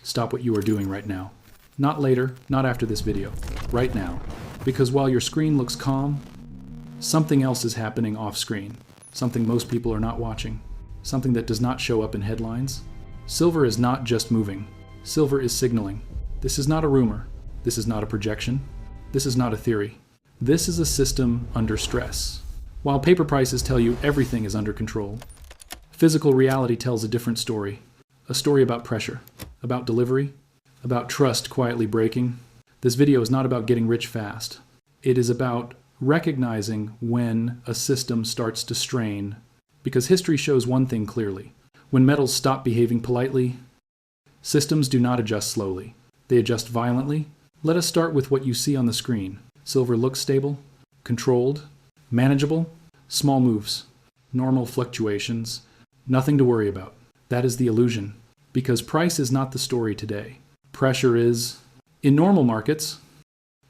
stop what you are doing right now. Not later, not after this video. Right now. Because while your screen looks calm, something else is happening off screen. Something most people are not watching. Something that does not show up in headlines. Silver is not just moving. Silver is signaling. This is not a rumor. This is not a projection. This is not a theory. This is a system under stress. While paper prices tell you everything is under control, physical reality tells a different story. A story about pressure, about delivery, about trust quietly breaking. This video is not about getting rich fast. It is about recognizing when a system starts to strain, because history shows one thing clearly. When metals stop behaving politely, systems do not adjust slowly. They adjust violently. Let us start with what you see on the screen. Silver looks stable, controlled, manageable, small moves, normal fluctuations, nothing to worry about. That is the illusion, because price is not the story today. Pressure is. In normal markets,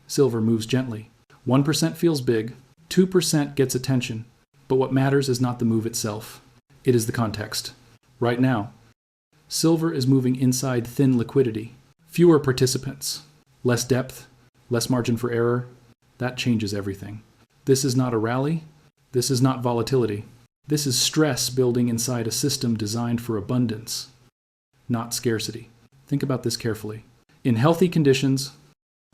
silver moves gently. 1% feels big, 2% gets attention, but what matters is not the move itself. It is the context. Right now, silver is moving inside thin liquidity. Fewer participants, less depth, less margin for error. That changes everything. This is not a rally. This is not volatility. This is stress building inside a system designed for abundance, not scarcity. Think about this carefully. In healthy conditions,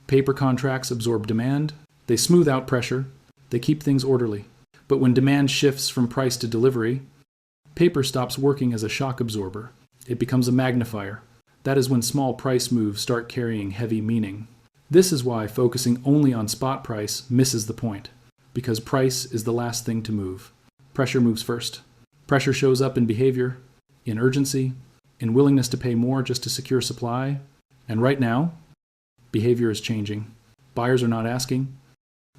paper contracts absorb demand. They smooth out pressure. They keep things orderly. But when demand shifts from price to delivery, paper stops working as a shock absorber. It becomes a magnifier. That is when small price moves start carrying heavy meaning. This is why focusing only on spot price misses the point, because price is the last thing to move. Pressure moves first. Pressure shows up in behavior, in urgency, in willingness to pay more just to secure supply. And right now, behavior is changing. Buyers are not asking,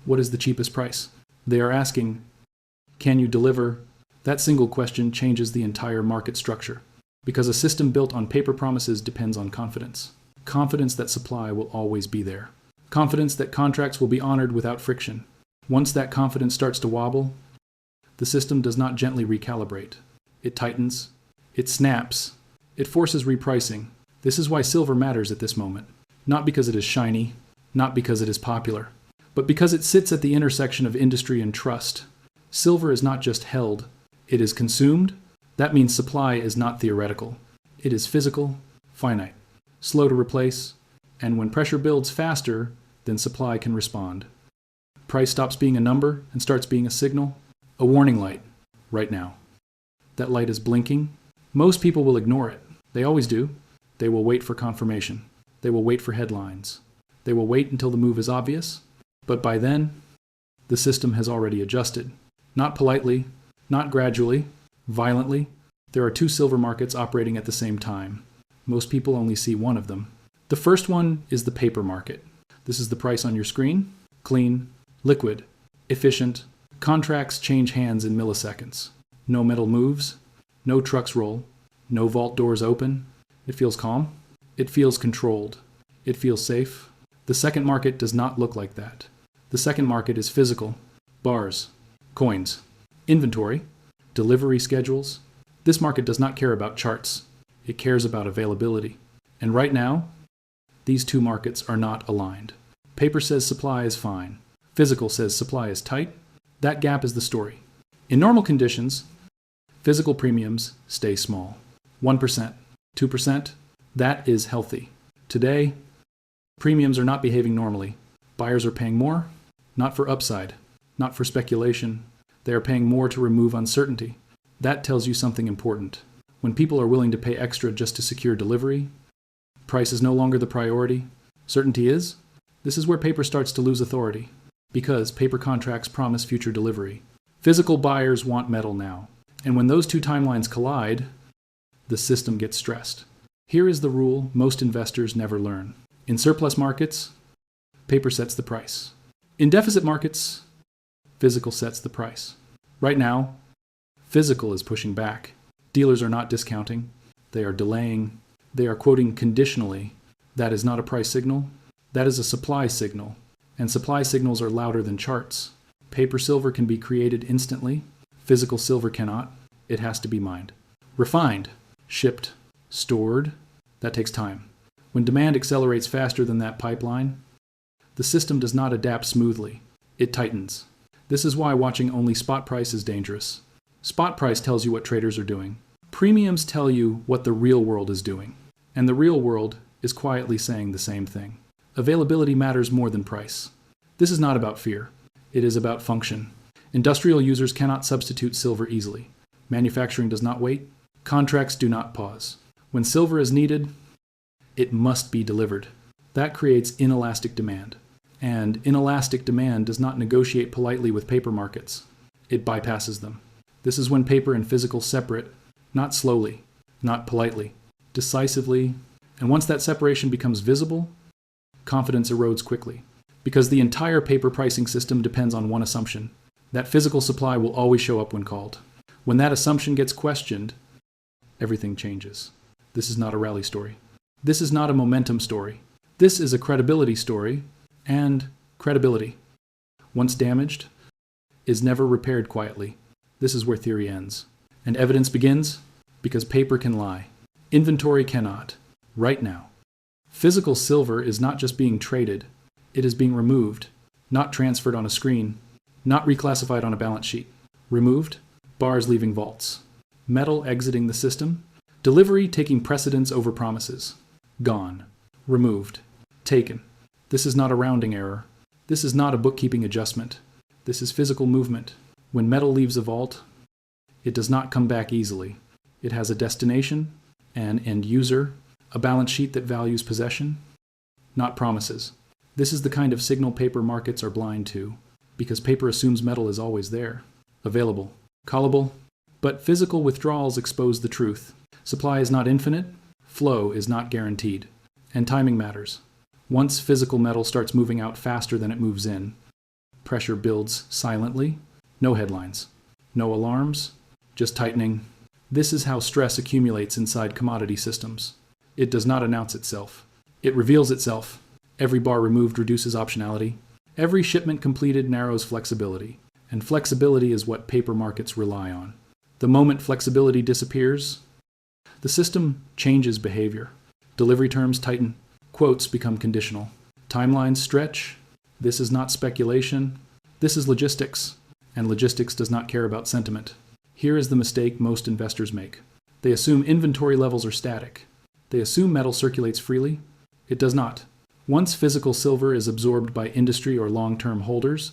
what is the cheapest price? They are asking, can you deliver? That single question changes the entire market structure, because a system built on paper promises depends on confidence. Confidence that supply will always be there. Confidence that contracts will be honored without friction. Once that confidence starts to wobble, the system does not gently recalibrate. It tightens. It snaps. It forces repricing. This is why silver matters at this moment. Not because it is shiny, not because it is popular, but because it sits at the intersection of industry and trust. Silver is not just held. It is consumed. That means supply is not theoretical. It is physical, finite, slow to replace, and when pressure builds faster, then supply can respond. Price stops being a number and starts being a signal, a warning light, right now. That light is blinking. Most people will ignore it. They always do. They will wait for confirmation. They will wait for headlines. They will wait until the move is obvious, but by then, the system has already adjusted. Not politely, not gradually, violently. There are two silver markets operating at the same time. Most people only see one of them. The first one is the paper market. This is the price on your screen. Clean, liquid, efficient. Contracts change hands in milliseconds. No metal moves. No trucks roll. No vault doors open. It feels calm. It feels controlled. It feels safe. The second market does not look like that. The second market is physical. Bars, coins, inventory, delivery schedules. This market does not care about charts. It cares about availability. And right now, these two markets are not aligned. Paper says supply is fine. Physical says supply is tight. That gap is the story. In normal conditions, physical premiums stay small. 1%, 2%, that is healthy. Today, premiums are not behaving normally. Buyers are paying more, not for upside, not for speculation. They are paying more to remove uncertainty. That tells you something important. When people are willing to pay extra just to secure delivery, price is no longer the priority. Certainty is. This is where paper starts to lose authority, because paper contracts promise future delivery. Physical buyers want metal now. And when those two timelines collide, the system gets stressed. Here is the rule most investors never learn. In surplus markets, paper sets the price. In deficit markets, physical sets the price. Right now, physical is pushing back. Dealers are not discounting. They are delaying. They are quoting conditionally. That is not a price signal. That is a supply signal. And supply signals are louder than charts. Paper silver can be created instantly. Physical silver cannot. It has to be mined. Refined, shipped, stored. That takes time. When demand accelerates faster than that pipeline, the system does not adapt smoothly. It tightens. This is why watching only spot price is dangerous. Spot price tells you what traders are doing. Premiums tell you what the real world is doing. And the real world is quietly saying the same thing. Availability matters more than price. This is not about fear. It is about function. Industrial users cannot substitute silver easily. Manufacturing does not wait. Contracts do not pause. When silver is needed, it must be delivered. That creates inelastic demand. And inelastic demand does not negotiate politely with paper markets. It bypasses them. This is when paper and physical separate, not slowly, not politely, decisively. And once that separation becomes visible, confidence erodes quickly. Because the entire paper pricing system depends on one assumption: that physical supply will always show up when called. When that assumption gets questioned, everything changes. This is not a rally story. This is not a momentum story. This is a credibility story, and credibility, once damaged, is never repaired quietly. This is where theory ends. And evidence begins because paper can lie. Inventory cannot. Right now. Physical silver is not just being traded, it is being removed, not transferred on a screen, not reclassified on a balance sheet. Removed, bars leaving vaults. Metal exiting the system, delivery taking precedence over promises. Gone. Removed. Taken. This is not a rounding error. This is not a bookkeeping adjustment. This is physical movement. When metal leaves a vault, it does not come back easily. It has a destination, an end user, a balance sheet that values possession, not promises. This is the kind of signal paper markets are blind to, because paper assumes metal is always there, available, callable, but physical withdrawals expose the truth. Supply is not infinite, flow is not guaranteed, and timing matters. Once physical metal starts moving out faster than it moves in, pressure builds silently, no headlines, no alarms, just tightening. This is how stress accumulates inside commodity systems. It does not announce itself. It reveals itself. Every bar removed reduces optionality. Every shipment completed narrows flexibility. And flexibility is what paper markets rely on. The moment flexibility disappears, the system changes behavior. Delivery terms tighten. Quotes become conditional. Timelines stretch. This is not speculation. This is logistics. And logistics does not care about sentiment. Here is the mistake most investors make. They assume inventory levels are static. They assume metal circulates freely. It does not. Once physical silver is absorbed by industry or long-term holders,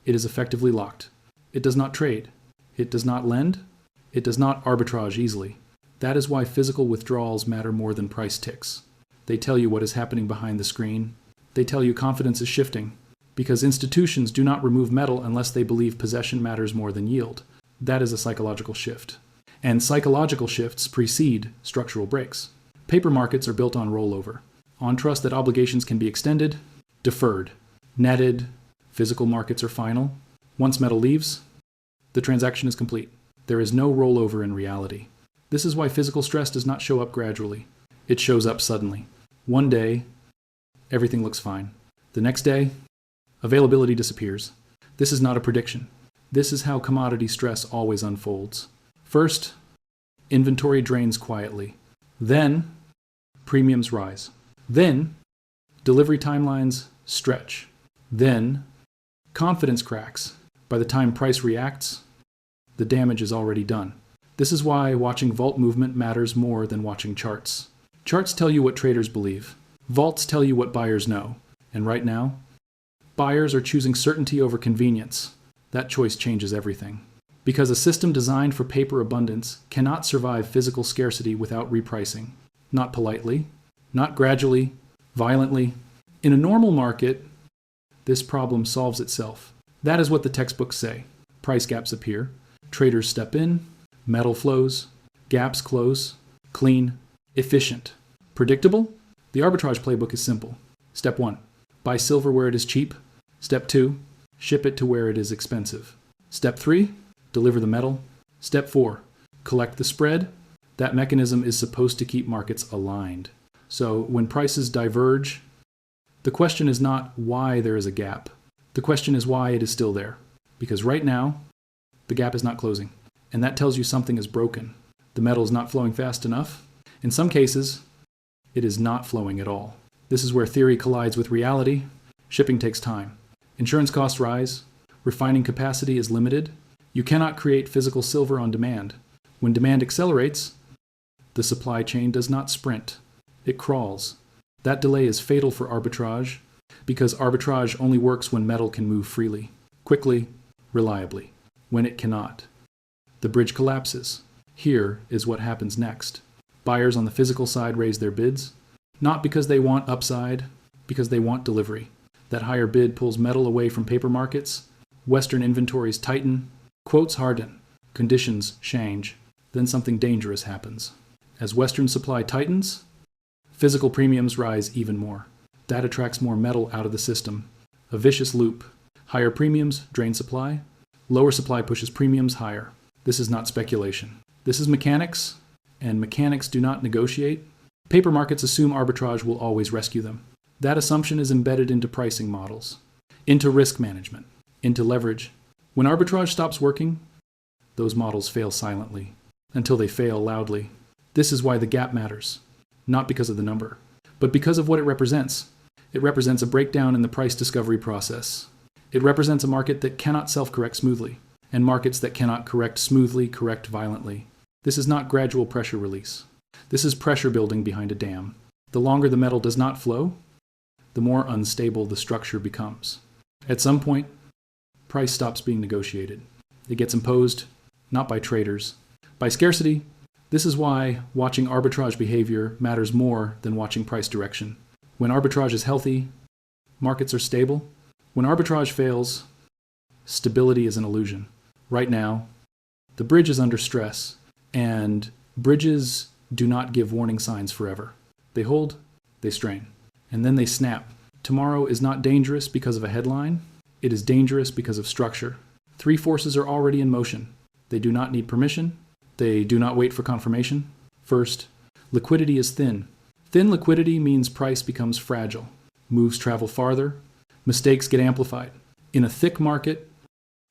it is effectively locked. It does not trade. It does not lend. It does not arbitrage easily. That is why physical withdrawals matter more than price ticks. They tell you what is happening behind the screen. They tell you confidence is shifting. Because institutions do not remove metal unless they believe possession matters more than yield. That is a psychological shift. And psychological shifts precede structural breaks. Paper markets are built on rollover, on trust that obligations can be extended, deferred, netted. Physical markets are final. Once metal leaves, the transaction is complete. There is no rollover in reality. This is why physical stress does not show up gradually. It shows up suddenly. One day, everything looks fine. The next day, availability disappears. This is not a prediction. This is how commodity stress always unfolds. First, inventory drains quietly. Then, premiums rise. Then, delivery timelines stretch. Then, confidence cracks. By the time price reacts, the damage is already done. This is why watching vault movement matters more than watching charts. Charts tell you what traders believe. Vaults tell you what buyers know. And right now, buyers are choosing certainty over convenience. That choice changes everything. Because a system designed for paper abundance cannot survive physical scarcity without repricing. Not politely, not gradually, violently. In a normal market, this problem solves itself. That is what the textbooks say. Price gaps appear, traders step in, metal flows, gaps close, clean, efficient. Predictable? The arbitrage playbook is simple. Step 1, buy silver where it is cheap. Step 2, ship it to where it is expensive. Step 3, deliver the metal. Step 4, collect the spread. That mechanism is supposed to keep markets aligned. So when prices diverge, the question is not why there is a gap. The question is why it is still there. Because right now, the gap is not closing. And that tells you something is broken. The metal is not flowing fast enough. In some cases, It is not flowing at all. This is where theory collides with reality. Shipping takes time. Insurance costs rise. Refining capacity is limited. You cannot create physical silver on demand. When demand accelerates, the supply chain does not sprint. It crawls. That delay is fatal for arbitrage, because arbitrage only works when metal can move freely, quickly, reliably. When it cannot, the bridge collapses. Here is what happens next. Buyers on the physical side raise their bids, not because they want upside, because they want delivery. That higher bid pulls metal away from paper markets. Western inventories tighten. Quotes harden. Conditions change. Then something dangerous happens. As Western supply tightens, physical premiums rise even more. That attracts more metal out of the system. A vicious loop. Higher premiums drain supply. Lower supply pushes premiums higher. This is not speculation. This is mechanics, and mechanics do not negotiate. Paper markets assume arbitrage will always rescue them. That assumption is embedded into pricing models, into risk management, into leverage. When arbitrage stops working, those models fail silently, until they fail loudly. This is why the gap matters, not because of the number, but because of what it represents. It represents a breakdown in the price discovery process. It represents a market that cannot self-correct smoothly, and markets that cannot correct smoothly correct violently. This is not gradual pressure release. This is pressure building behind a dam. The longer the metal does not flow, the more unstable the structure becomes. At some point, price stops being negotiated. It gets imposed, not by traders, by scarcity. This is why watching arbitrage behavior matters more than watching price direction. When arbitrage is healthy, markets are stable. When arbitrage fails, stability is an illusion. Right now, the bridge is under stress, and bridges do not give warning signs forever. They hold, they strain, and then they snap. Tomorrow is not dangerous because of a headline. It is dangerous because of structure. Three forces are already in motion. They do not need permission. They do not wait for confirmation. First, liquidity is thin. Thin liquidity means price becomes fragile. Moves travel farther. Mistakes get amplified. In a thick market,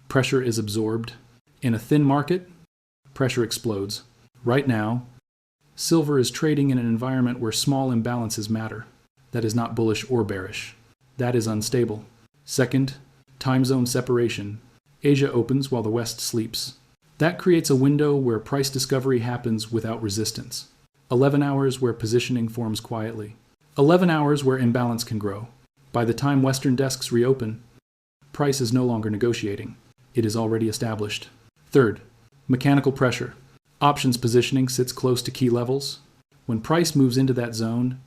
pressure is absorbed. In a thin market, pressure explodes. Right now, silver is trading in an environment where small imbalances matter. That is not bullish or bearish. That is unstable. Second, time zone separation. Asia opens while the West sleeps. That creates a window where price discovery happens without resistance. 11 hours where positioning forms quietly. 11 hours where imbalance can grow. By the time Western desks reopen, price is no longer negotiating. It is already established. Third, mechanical pressure. Options positioning sits close to key levels. When price moves into that zone,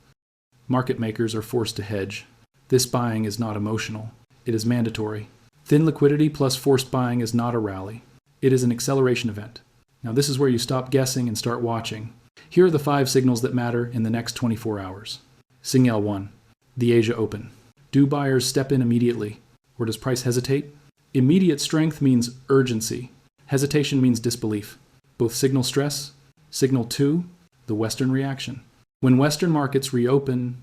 market makers are forced to hedge. This buying is not emotional. It is mandatory. Thin liquidity plus forced buying is not a rally. It is an acceleration event. Now this is where you stop guessing and start watching. Here are the 5 signals that matter in the next 24 hours. Signal 1. The Asia Open. Do buyers step in immediately, or does price hesitate? Immediate strength means urgency. Hesitation means disbelief. Both signal stress. Signal 2, the Western reaction. When Western markets reopen,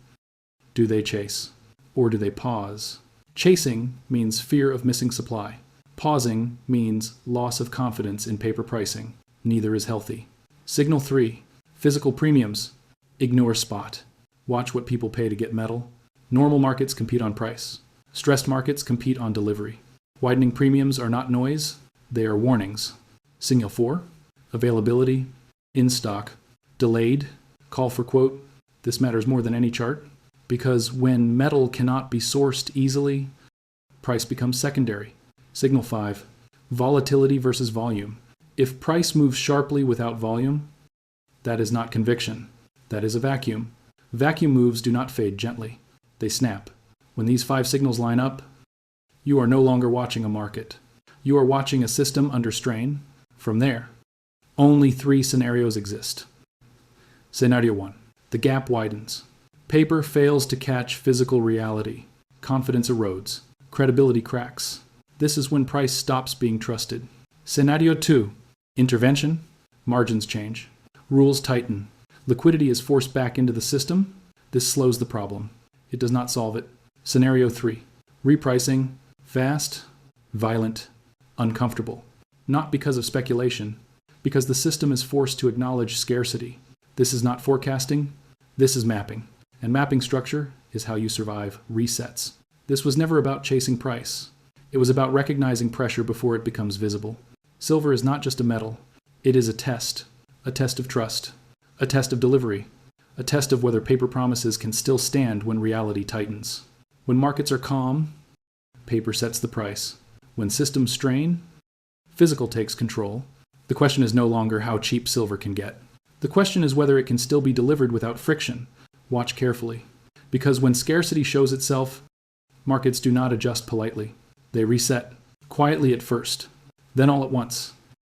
do they chase? Or do they pause? Chasing means fear of missing supply. Pausing means loss of confidence in paper pricing. Neither is healthy. Signal 3, physical premiums. Ignore spot. Watch what people pay to get metal. Normal markets compete on price. Stressed markets compete on delivery. Widening premiums are not noise, they are warnings. Signal 4, availability, in stock, delayed, call for quote. This matters more than any chart, because when metal cannot be sourced easily, price becomes secondary. Signal 5, volatility versus volume. If price moves sharply without volume, that is not conviction. That is a vacuum. Vacuum moves do not fade gently. They snap. When these 5 signals line up, you are no longer watching a market. You are watching a system under strain. From there, only 3 scenarios exist. Scenario 1. The gap widens. Paper fails to catch physical reality. Confidence erodes. Credibility cracks. This is when price stops being trusted. Scenario 2. Intervention. Margins change. Rules tighten. Liquidity is forced back into the system. This slows the problem. It does not solve it. Scenario 3. Repricing. Fast, violent, uncomfortable. Not because of speculation, because the system is forced to acknowledge scarcity. This is not forecasting. This is mapping. And mapping structure is how you survive resets. This was never about chasing price. It was about recognizing pressure before it becomes visible. Silver is not just a metal. It is a test of trust, a test of delivery, a test of whether paper promises can still stand when reality tightens. When markets are calm, paper sets the price. When systems strain, physical takes control. The question is no longer how cheap silver can get. The question is whether it can still be delivered without friction. Watch carefully. Because when scarcity shows itself, markets do not adjust politely. They reset, quietly at first, then all at once.